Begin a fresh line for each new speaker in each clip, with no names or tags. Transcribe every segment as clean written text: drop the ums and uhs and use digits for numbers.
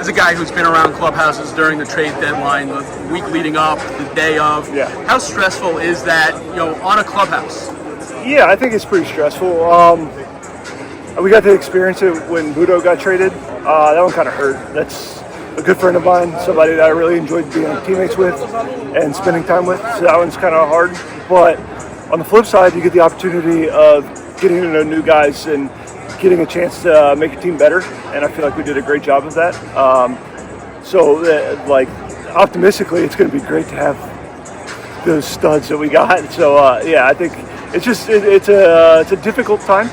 as a guy who's been around clubhouses during the trade deadline, the week leading up, the day of, how stressful is that, on a clubhouse?
Yeah, I think it's pretty stressful. We got to experience it when Budo got traded. That one kind of hurt. That's a good friend of mine, somebody that I really enjoyed being teammates with and spending time with. So that one's kind of hard. But on the flip side, you get the opportunity of getting to know new guys and getting a chance to make your team better, and I feel like we did a great job of that. Optimistically, it's going to be great to have those studs that we got. So I think it's a difficult time,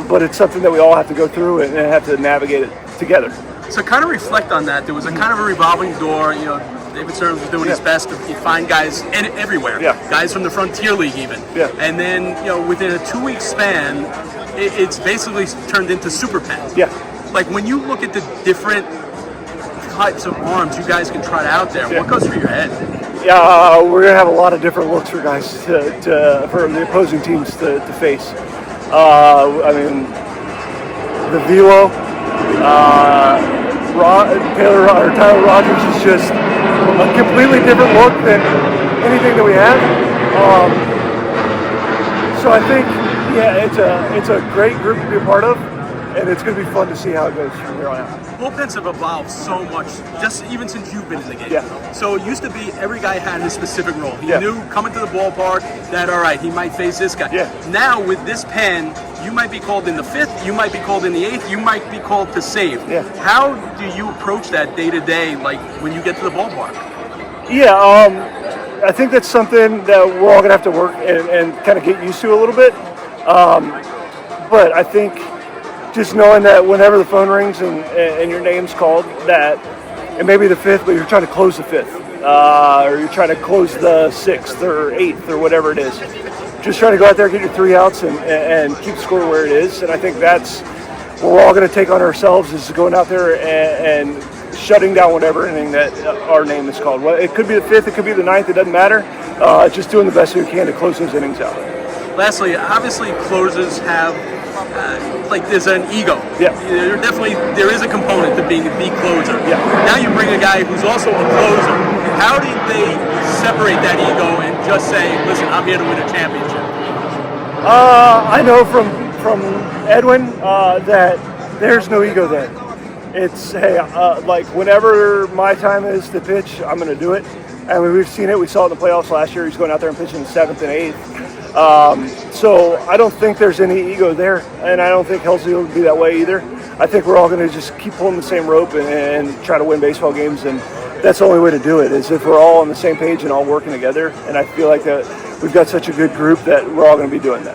but it's something that we all have to go through and have to navigate it together.
So kind of reflect on that. There was a kind of a revolving door. David Stearns was doing his best to find guys everywhere. Guys from the Frontier League even. And then, within a 2-week span, it's basically turned into Super Pen. Like when you look at the different types of arms you guys can try out there, what goes through your head?
We're going to have a lot of different looks for guys for the opposing teams to face. The velo, Tyler Rogers is just a completely different look than anything that we have. So I think, it's a great group to be a part of, and it's going to be fun to see how it goes from here on out.
Bullpens have evolved so much, just even since you've been in the game. So it used to be every guy had his specific role. He knew coming to the ballpark that, all right, he might face this guy. Now with this pen, you might be called in the 5th, you might be called in the 8th, you might be called to save. How do you approach that day to day, like when you get to the ballpark?
I think that's something that we're all going to have to work and kind of get used to a little bit. But I think just knowing that whenever the phone rings and your name's called, that it may be the 5th, but you're trying to close the 5th, or you're trying to close the 6th or 8th or whatever it is. Just trying to go out there, get your 3 outs, and keep the score where it is. And I think that's what we're all going to take on ourselves, is going out there and shutting down whatever inning that our name is called. Well, it could be the 5th, it could be the 9th, it doesn't matter. Just doing the best we can to close those innings out.
Lastly, obviously closers have, there's an ego. There is a component to being the closer. Now you bring a guy who's also a closer. How do they separate that ego and just say, listen, I'm here to win a championship?
I know from Edwin that there's no ego there. It's, hey, whenever my time is to pitch, I'm going to do it. And we've seen it. We saw it in the playoffs last year. He's going out there and pitching the 7th and 8th. So I don't think there's any ego there, and I don't think Helsley will be that way either. I think we're all going to just keep pulling the same rope and try to win baseball games, and that's the only way to do it, is if we're all on the same page and all working together. And I feel like that we've got such a good group that we're all going to be doing that.